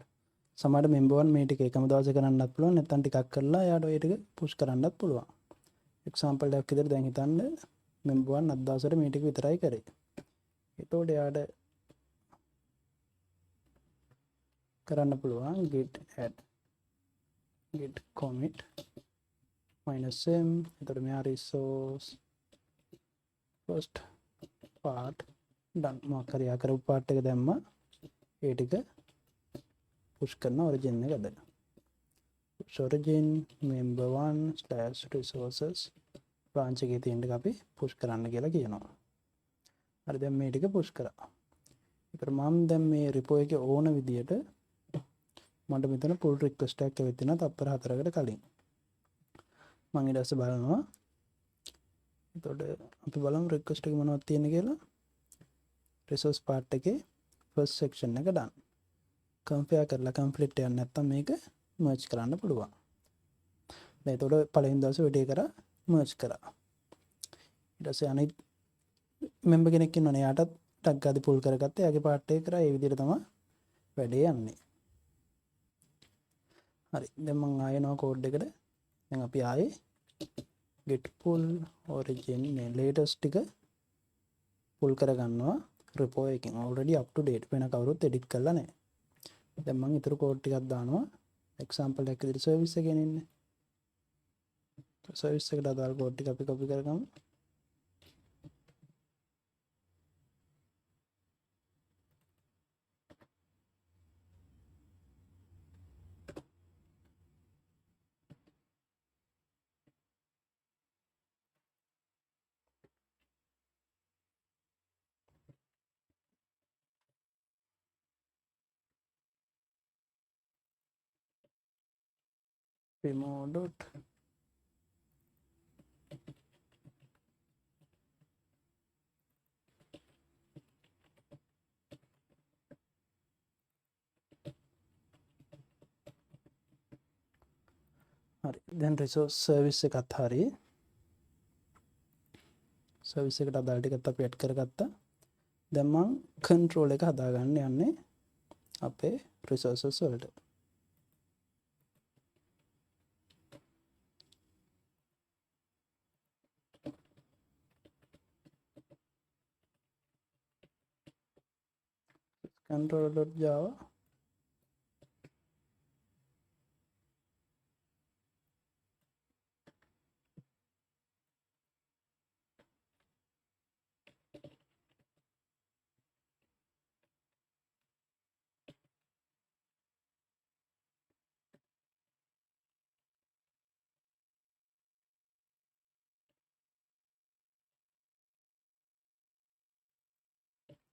සමහරට member 1 මේ ටික එකම දවසේ කරන්නත් පුළුවන් නැත්නම් ටිකක් කරලා එයාට ඔය ටික push කරන්නත් පුළුවන් example එකක් විදිහට දැන් හිතන්න member 1 අද දවසට මේ ටික විතරයි කරේ එතකොට එයාට කරන්න පුළුවන් git add git commit -m එතකොට මෙයා resource first part done මොකක් හරි ආ කරපු part එක දැම්මා ඒ ටික push කරන origin එකද push origin member 1/resources branch එකේ තියෙන ටික අපි push කරන්න කියලා කියනවා හරි දැන් මේ ටික push කරා ඒතර මම දැන් මේ repo එකේ ඕන විදියට මට මෙතන pull request එකක් ඇවිත් තියෙනවා තත්පර 4කට කලින් මම ඊට පස්සේ බලනවා එතකොට අපි බලමු request එකේ මොනවද තියෙන්නේ කියලා resource part එකේ first section එක done compare කරලා complete යන්න නැත්තම් මේක merge කරන්න පුළුවන් දැන් එතකොට පළවෙනි දවසේ වැඩේ කරා merge කරා ඊට පස්සේ අනිත් member කෙනෙක් ඉන්නවනේ යාටත් ටග් ගාදී pull කරගත්තා එයාගේ part එක කරා ඒ විදිහට තමයි වැඩේ යන්නේ හරි දැන් මම ආයෙ යනවා කෝඩ් එකට දැන් අපි ආයේ get pull origin මේ latest ටික pull කරගන්නවා repo එකකින් already up to date වෙන කවුරුත් edit කරලා නැහැ දැන් මම ඊතර කෝඩ් ටිකක් දානවා example එකක් විදිහට service එකේ ඉන්නේ service එකට අදාළ කෝඩ් ටික අපි copy කරගමු remote dot හරි දැන් resource service එකත් හරි service එකට අදාළ ටිකත් අපි add කරගත්තා දැන් මම control එක හදාගන්න යන්නේ අපේ resources වලට control.java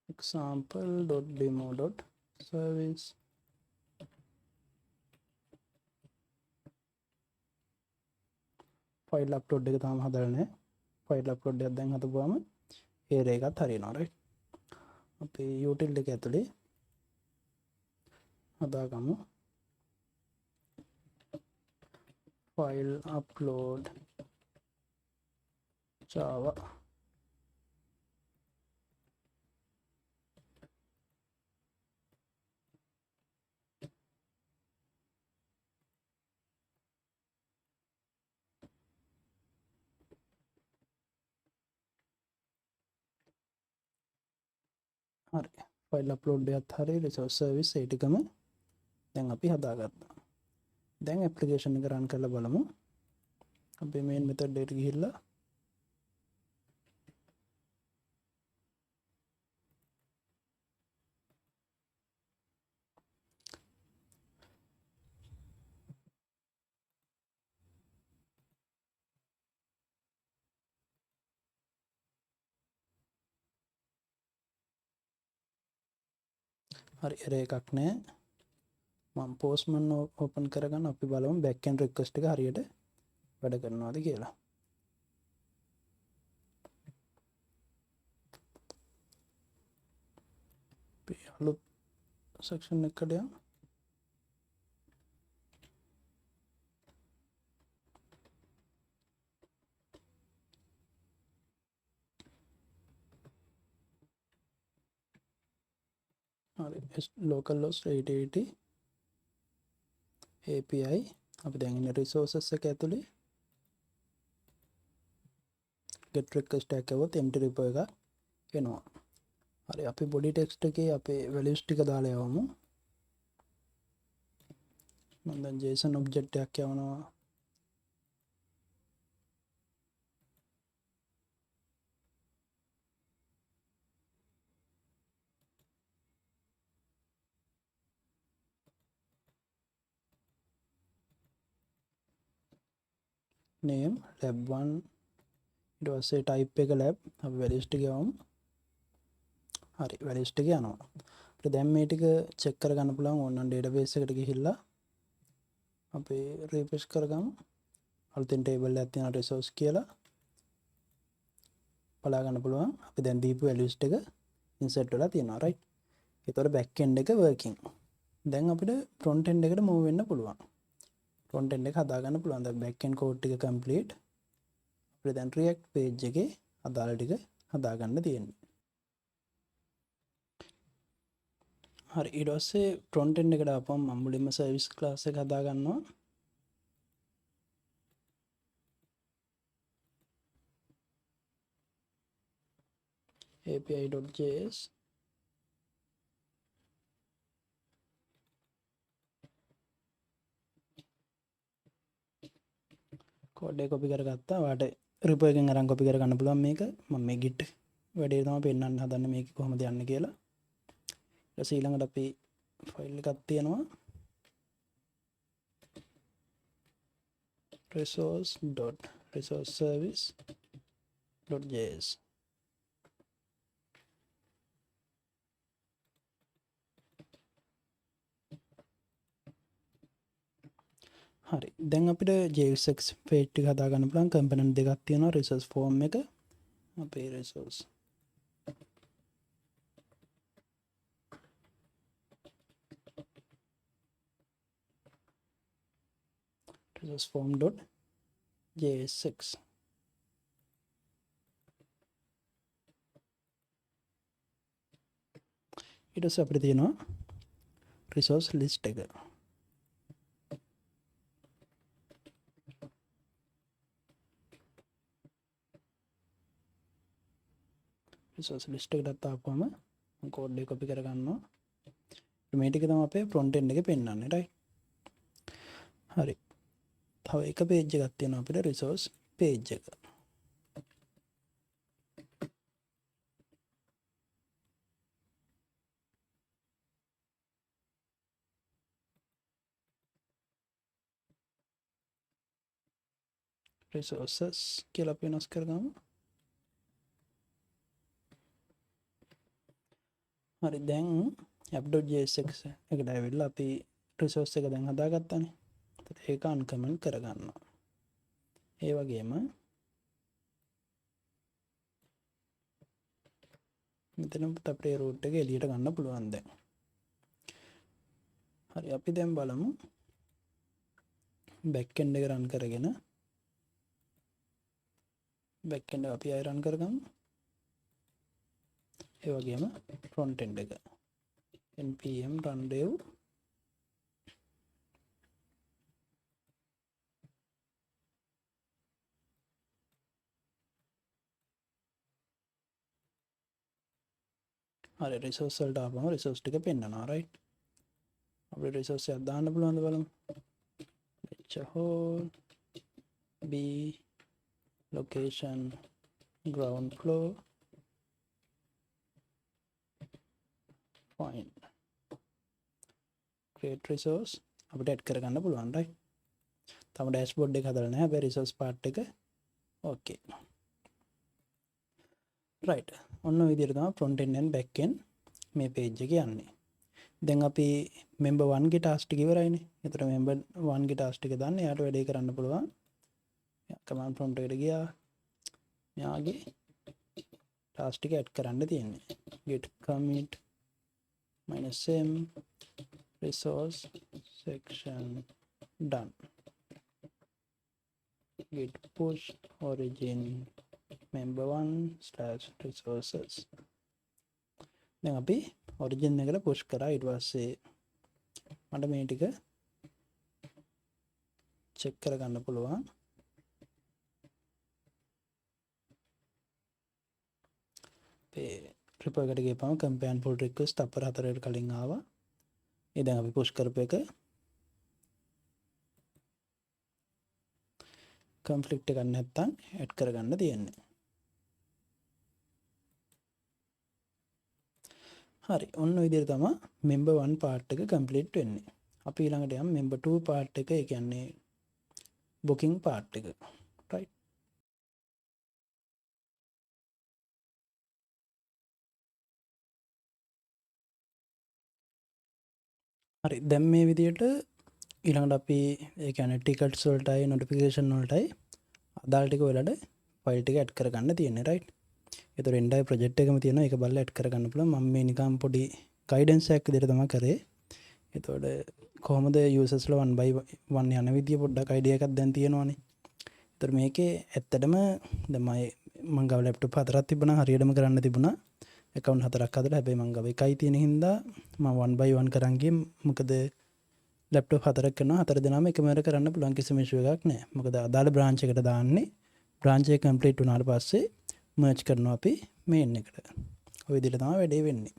example.demo.service ෆයිල් අප්ලෝඩ් එක තාම හදලා නැහැ. ෆයිල් අප්ලෝඩ් එකක් දැන් හදපුවාම error එකත් හරියනවා right. අපේ utility එක ඇතුලේ හදාගමු file upload java. හරි ෆයිල් අප්ලෝඩ් එකත් හරි රිසෝස් සර්විස් ඒ ටිකම දැන් අපි හදාගත්තා. දැන් ඇප්ලිකේෂන් එක රන් කරලා බලමු. අපේ මේන් මෙතඩ් එකට ගිහිල්ලා හරි error එකක් නැහැ. මම postman ඕපන් කරගන්න අපි බලමු back end request එක හරියට වැඩ කරනවද කියලා. අපි අලුත් section එකකට යමු. හරි localhost 8080 API අපි දැන් ඉන්නේ resources එක ඇතුලේ get request එකක් આવොත් empty repo එකක් එනවා. හරි අපි body text එකේ අපේ values ටික දාලා යවමු. මම දැන් JSON object එකක් යවනවා. name lab1 ඊට පස්සේ type එක lab අපි values ටික යවමු. හරි values ටික යනවා. අපිට දැන් මේ ටික check කරගන්න පුළුවන් ඕනනම් database එකට ගිහිල්ලා අපි refresh කරගමු. අලුතෙන් table එකක් තියෙනවා resource කියලා බලා ගන්න පුළුවන්. අපි දැන් දීපු values ටික insert වෙලා තියෙනවා right. ඒතකොට back end එක working. දැන් අපිට front end එකට move වෙන්න පුළුවන්. front end එක හදා ගන්න පුළුවන්. දැන් back end code ටික complete. අපිට දැන් react page එකේ අදාළ ටික හදා ගන්න තියෙන්නේ. හරි ඊට පස්සේ front end එකට ආපුවම මම මුලින්ම service class එක හදා ගන්නවා. api.js කෝඩ් එක කොපි කරගත්තා. ඔයාලට රිපෝ එකෙන් අරන් කොපි කරගන්න පුළුවන් මේක. මම මේ git වැඩේ තමයි පෙන්නන්න හදන්නේ මේක කොහොමද යන්නේ කියලා. ඊට පස්සේ ඊළඟට අපි ෆයිල් එකක් තියෙනවා. resource.resourceservice.js හරි දැන් අපිට JSX page ටික හදා ගන්න පුළුවන්. component දෙකක් තියෙනවා. resource form එක අපේ resource form.jsx ඊට පස්සේ අපිට තියෙනවා resource list එක. resource list එකට ආපුවම මම කෝඩ් එක කොපි කරගන්නවා. මේ ටික තමයි අපේ front end එකේ පෙන්නන්නේ right. හරි. තව එක page එකක් තියෙනවා අපිට resource page එක. resources කියලා අපි වෙනස් කරගමු. හරි දැන් app.jsx එකට ඇවිල්ලා අපි resource එක දැන් හදාගත්තානේ. ඒක uncomment කරගන්නවා. ඒ වගේම මෙතනත් අපේ රූට් එක එළියට ගන්න පුළුවන් දැන්. හරි අපි දැන් බලමු බැක් එන්ඩ් එක රන් කරගෙන බැක් එන්ඩ් අපි ආයෙ රන් කරගමු. ඒ වගේම ෆ්‍රොන්ට් එන්ඩ් එක npm run dev හරි රිසෝස් වලට ආවම රිසෝස් ටික පෙන්නනවා right. අපේ රිසෝස් එකක් දාන්න පුළුවන්ද බලමු. hole b location ground floor find create resource අපිට ඇඩ් කරගන්න පුළුවන් right. තම ඩෑෂ්බෝඩ් එක හදලා නැහැ. හැබැයි රිසෝස් පාර්ට් එක okay right. ඔන්න ඔය විදිහට තමයි front end and back end මේ page එක යන්නේ. දැන් අපි member 1 ගේ task ටික ඉවරයිනේ. ඒතර member 1 ගේ task ටික දාන්න එයාට වැඩේ කරන්න පුළුවන්. command prompt එකට ගියා. මෙයාගේ task ටික add කරන්න තියෙන්නේ. git commit -m resource section done. git push origin member 1/resources. දැන් අපි ඔරිජින් එකට පුෂ් කරා. ඊට පස්සේ මට මේ ටික චෙක් කරගන්න පුළුවන්. අපේ රිපෝ එකට ගියපම කම්පෑන් පුල් රික්වෙස්ට් අපර 4කට කලින් ආවා. ඒ දැන් අපි පුෂ් කරපු එක කන්ෆ්ලික්ට් එකක් නැත්තම් ඇඩ් කරගන්න තියෙන්නේ. හරි ඔන්න ඔය විදිහට තමයි member 1 part එක complete වෙන්නේ. අපි ඊළඟට යමු member 2 part එක. ඒ කියන්නේ booking part එක right. හරි දැන් මේ විදිහට ඊළඟට අපි ඒ කියන්නේ tickets වලටයි notification වලටයි අදාළ ටික වලට file ටික add කරගන්න තියෙන්නේ right. ඒතර එන්ඩයි ප්‍රොජෙක්ට් එකම තියෙනවා. ඒක බලලා ඇඩ් කරගන්න පුළුවන්. මම මේ නිකන් පොඩි ගයිඩන්ස් එකක් විදිහට තමයි කරේ. ඒතකොට කොහොමද users ලා 1 by 1 යන විදිය පොඩ්ඩක් අයිඩියා එකක් දැන් තියෙනවානේ. ඒතර මේකේ ඇත්තටම දැන් මම ගාව ලැප්ටොප් 4ක් තිබුණා. හරියටම කරන්න තිබුණා. account 4ක් හදලා. හැබැයි මම ගාව එකයි තියෙන හින්දා මම 1 by 1 කරන් ගියේ. මොකද ලැප්ටොප් 4ක් කරනවා. 4 දෙනාම එකම කරන්න පුළුවන් කිසිම ඉෂුව එකක් නැහැ. මොකද අදාළ branch එකට දාන්නේ. branch එක complete වුණාට පස්සේ merge කරනවා අපි main එකට. ඔය විදිහට තමයි වැඩේ වෙන්නේ.